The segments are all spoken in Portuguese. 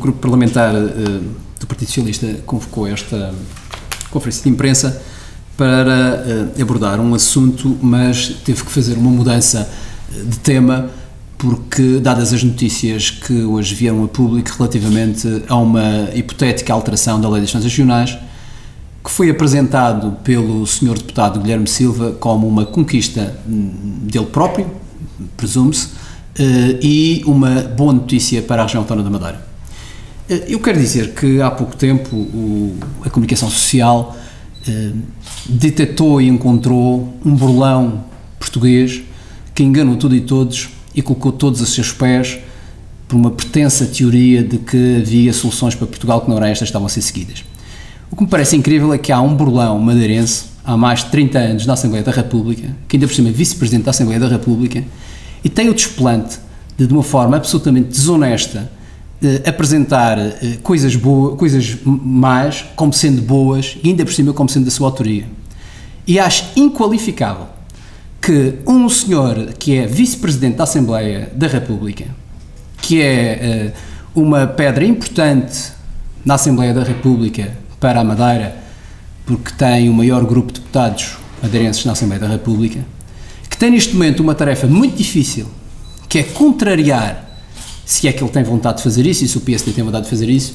O grupo parlamentar do Partido Socialista convocou esta conferência de imprensa para abordar um assunto, mas teve que fazer uma mudança de tema porque, dadas as notícias que hoje vieram a público relativamente a uma hipotética alteração da Lei das Funções Regionais, que foi apresentado pelo Sr. Deputado Guilherme Silva como uma conquista dele próprio, presume-se, e uma boa notícia para a região autónoma da Madeira. Eu quero dizer que há pouco tempo a comunicação social detectou e encontrou um burlão português que enganou tudo e todos e colocou todos a seus pés por uma pretensa teoria de que havia soluções para Portugal que não eram estas que estavam a ser seguidas. O que me parece incrível é que há um burlão madeirense há mais de 30 anos na Assembleia da República, que ainda por cima é vice-presidente da Assembleia da República, e tem o desplante de uma forma absolutamente desonesta, apresentar coisas más como sendo boas e ainda por cima como sendo da sua autoria. E acho inqualificável que um senhor que é vice-presidente da Assembleia da República, que é uma pedra importante na Assembleia da República para a Madeira, porque tem o maior grupo de deputados madeirenses na Assembleia da República, que tem neste momento uma tarefa muito difícil, que é contrariar, se é que ele tem vontade de fazer isso, e se o PSD tem vontade de fazer isso,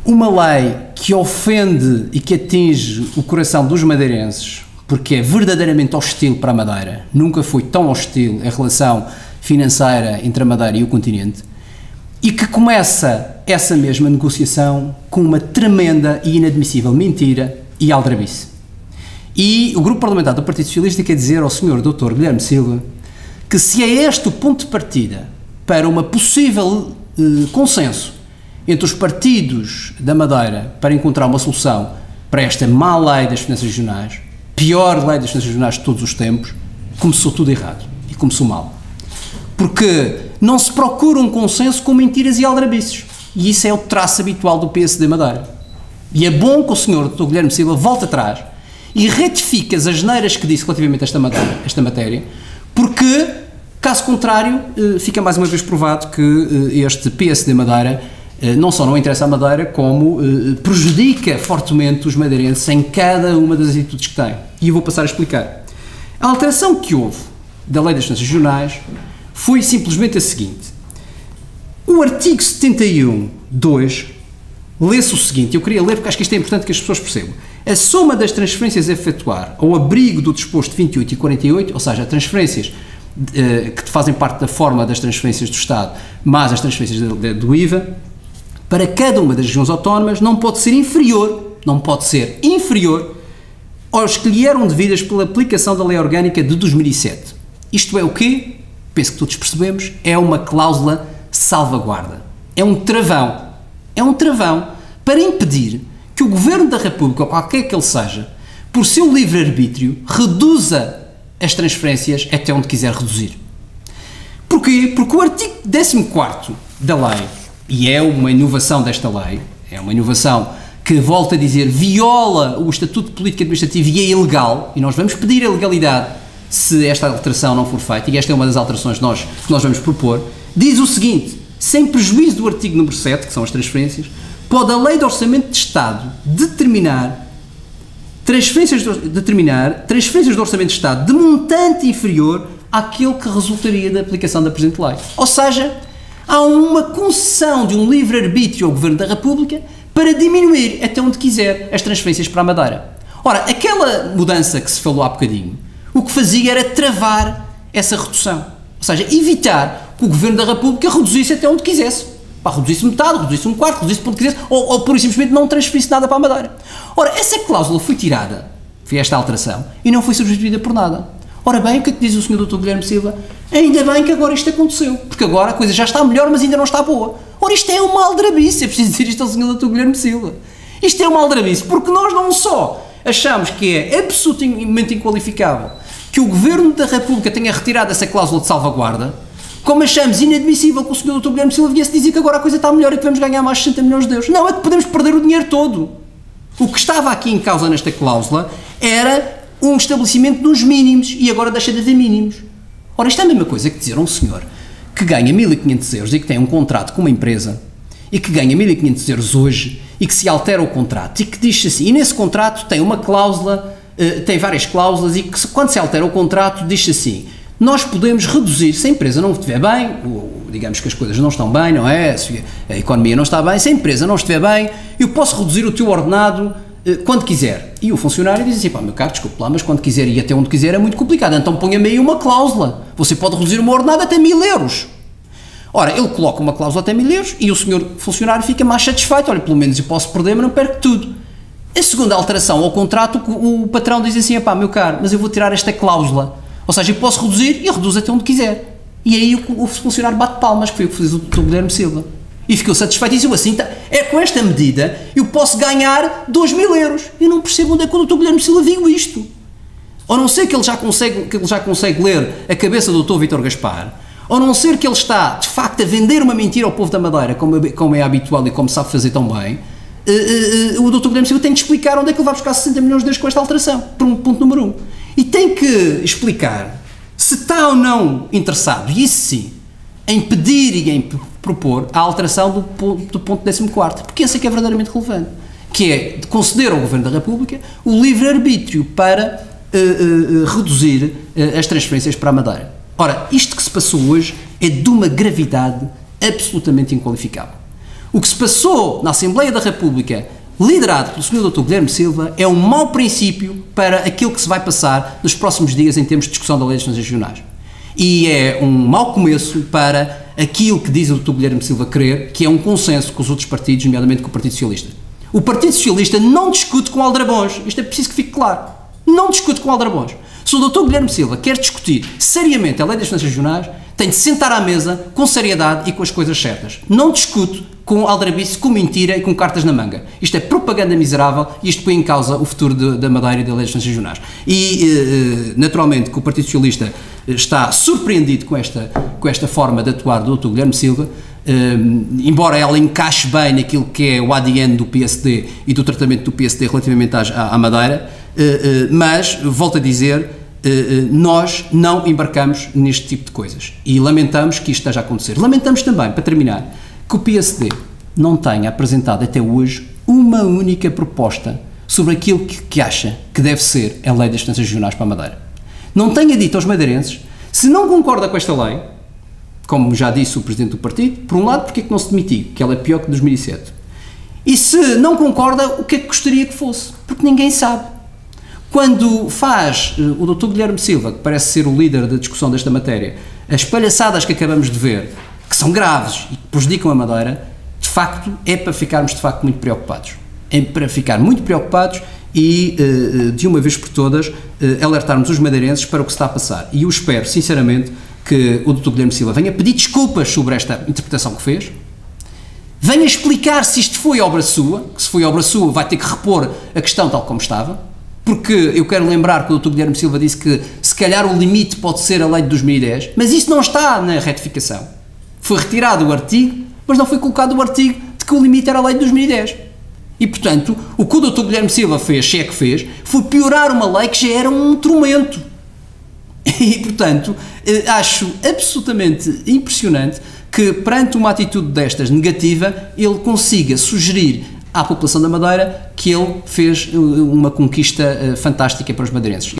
uma lei que ofende e que atinge o coração dos madeirenses, porque é verdadeiramente hostil para a Madeira, nunca foi tão hostil a relação financeira entre a Madeira e o continente, e que começa essa mesma negociação com uma tremenda e inadmissível mentira e aldrabice. E o Grupo Parlamentar do Partido Socialista quer dizer ao Sr. Dr. Guilherme Silva que, se é este o ponto de partida para uma possível consenso entre os partidos da Madeira para encontrar uma solução para esta má lei das finanças regionais, pior lei das finanças regionais de todos os tempos, começou tudo errado e começou mal. Porque não se procura um consenso com mentiras e aldrabices, e isso é o traço habitual do PSD Madeira. E é bom que o Sr. Dr. Guilherme Silva volte atrás e retifique as asneiras que disse relativamente a esta matéria, porque, caso contrário, fica mais uma vez provado que este PSD Madeira não só não interessa à Madeira, como prejudica fortemente os madeirenses em cada uma das atitudes que tem. E eu vou passar a explicar. A alteração que houve da Lei das Funções Regionais foi simplesmente a seguinte. O artigo 71(2) lê-se o seguinte, eu queria ler porque acho que isto é importante que as pessoas percebam. A soma das transferências a efetuar ao abrigo do disposto 28 e 48, ou seja, transferências que fazem parte da forma das transferências do Estado, mais as transferências do IVA, para cada uma das regiões autónomas não pode ser inferior aos que lhe eram devidas pela aplicação da Lei Orgânica de 2007. Isto é o quê? Penso que todos percebemos, é uma cláusula salvaguarda. É um travão para impedir que o Governo da República, ou qualquer que ele seja, por seu livre-arbítrio, reduza as transferências até onde quiser reduzir. Porquê? Porque o artigo 14º da lei, e é uma inovação desta lei, é uma inovação que, volto a dizer, viola o Estatuto de Política Administrativa e é ilegal, e nós vamos pedir a legalidade se esta alteração não for feita, e esta é uma das alterações que nós vamos propor, diz o seguinte: sem prejuízo do artigo número 7, que são as transferências, pode a Lei de Orçamento de Estado determinar transferências do Orçamento de Estado de montante inferior àquele que resultaria da aplicação da presente lei. Ou seja, há uma concessão de um livre-arbítrio ao Governo da República para diminuir até onde quiser as transferências para a Madeira. Ora, aquela mudança que se falou há bocadinho, o que fazia era travar essa redução. Ou seja, evitar que o Governo da República reduzisse até onde quisesse. Reduzisse metade, reduzisse um quarto, reduzisse para onde quisesse, ou pura e simplesmente não transferisse nada para a Madeira. Ora, essa cláusula foi tirada, foi esta alteração, e não foi substituída por nada. Ora bem, o que é que diz o Sr. Dr. Guilherme Silva? Ainda bem que agora isto aconteceu, porque agora a coisa já está melhor, mas ainda não está boa. Ora, isto é uma aldrabice, é preciso dizer isto ao Sr. Dr. Guilherme Silva. Isto é uma aldrabice, porque nós não só achamos que é absolutamente inqualificável que o Governo da República tenha retirado essa cláusula de salvaguarda, como achamos inadmissível que o Sr. Dr. Guilherme Silva viesse dizer que agora a coisa está melhor e que vamos ganhar mais 60 milhões de euros. Não, é que podemos perder o dinheiro todo. O que estava aqui em causa nesta cláusula era um estabelecimento dos mínimos e agora deixa de haver mínimos. Ora, isto é a mesma coisa que dizer a um senhor que ganha 1.500 euros e que tem um contrato com uma empresa e que ganha 1.500 euros hoje e que se altera o contrato e que diz assim, e nesse contrato tem uma cláusula, tem várias cláusulas e que quando se altera o contrato diz assim, nós podemos reduzir, se a empresa não estiver bem, ou digamos que as coisas não estão bem, não é? Se a economia não está bem, se a empresa não estiver bem, eu posso reduzir o teu ordenado quando quiser. E o funcionário diz assim, pá, meu caro, desculpe lá, mas quando quiser e até onde quiser é muito complicado, então ponha-me aí uma cláusula, você pode reduzir o meu ordenado até 1.000 euros. Ora, ele coloca uma cláusula até 1.000 euros e o senhor funcionário fica mais satisfeito, olha, pelo menos eu posso perder, mas não perco tudo. A segunda alteração ao contrato, o patrão diz assim, pá, meu caro, mas eu vou tirar esta cláusula, ou seja, eu posso reduzir e reduzo até onde quiser. E aí o funcionário bate palmas, que foi o que fez o Dr. Guilherme Silva. E ficou satisfeito e disse assim, é com esta medida eu posso ganhar 2.000 euros. Eu não percebo onde é que o Dr. Guilherme Silva viu isto. Ou não ser que ele já consegue ler a cabeça do Dr. Vítor Gaspar, ou não ser que ele está, de facto, a vender uma mentira ao povo da Madeira, como é habitual e como sabe fazer tão bem, o Dr. Guilherme Silva tem de explicar onde é que ele vai buscar 60 milhões de euros com esta alteração, ponto número 1. E tem que explicar se está ou não interessado, e isso sim, em pedir e em propor a alteração do ponto 14º, porque esse é que é verdadeiramente relevante, que é de conceder ao Governo da República o livre-arbítrio para reduzir as transferências para a Madeira. Ora, isto que se passou hoje é de uma gravidade absolutamente inqualificável. O que se passou na Assembleia da República, liderado pelo Sr. Dr. Guilherme Silva, é um mau princípio para aquilo que se vai passar nos próximos dias em termos de discussão da Lei das Eleições Regionais. E é um mau começo para aquilo que diz o Dr. Guilherme Silva querer, que é um consenso com os outros partidos, nomeadamente com o Partido Socialista. O Partido Socialista não discute com aldrabões, isto é preciso que fique claro, não discute com aldrabões. Se o Dr. Guilherme Silva quer discutir seriamente a Lei das Eleições Regionais, tem de sentar à mesa com seriedade e com as coisas certas. Não discute com aldrabice, com mentira e com cartas na manga. Isto é propaganda miserável e isto põe em causa o futuro da Madeira e das eleições regionais. E, naturalmente, que o Partido Socialista está surpreendido com esta forma de atuar do Dr. Guilherme Silva, embora ela encaixe bem naquilo que é o ADN do PSD e do tratamento do PSD relativamente à Madeira, mas, volto a dizer, nós não embarcamos neste tipo de coisas e lamentamos que isto esteja a acontecer. Lamentamos também, para terminar, que o PSD não tenha apresentado até hoje uma única proposta sobre aquilo que acha que deve ser a Lei das Eleições Regionais para a Madeira. Não tenha dito aos madeirenses, se não concorda com esta lei, como já disse o Presidente do Partido, por um lado, porque é que não se demitiu, que ela é pior que 2007. E se não concorda, o que é que gostaria que fosse? Porque ninguém sabe. Quando faz o Dr. Guilherme Silva, que parece ser o líder da discussão desta matéria, as palhaçadas que acabamos de ver, que são graves e que prejudicam a Madeira, de facto, é para ficarmos de facto muito preocupados. É para ficar muito preocupados e, de uma vez por todas, alertarmos os madeirenses para o que se está a passar. E eu espero, sinceramente, que o Dr. Guilherme Silva venha pedir desculpas sobre esta interpretação que fez, venha explicar se isto foi obra sua, que se foi obra sua vai ter que repor a questão tal como estava, porque eu quero lembrar que o Dr. Guilherme Silva disse que se calhar o limite pode ser a lei de 2010, mas isso não está na retificação. Foi retirado o artigo, mas não foi colocado o artigo de que o limite era a lei de 2010. E, portanto, o que o Dr. Guilherme Silva fez, se é que fez, foi piorar uma lei que já era um tormento. E, portanto, acho absolutamente impressionante que, perante uma atitude destas negativa, ele consiga sugerir à população da Madeira que ele fez uma conquista fantástica para os madeirenses.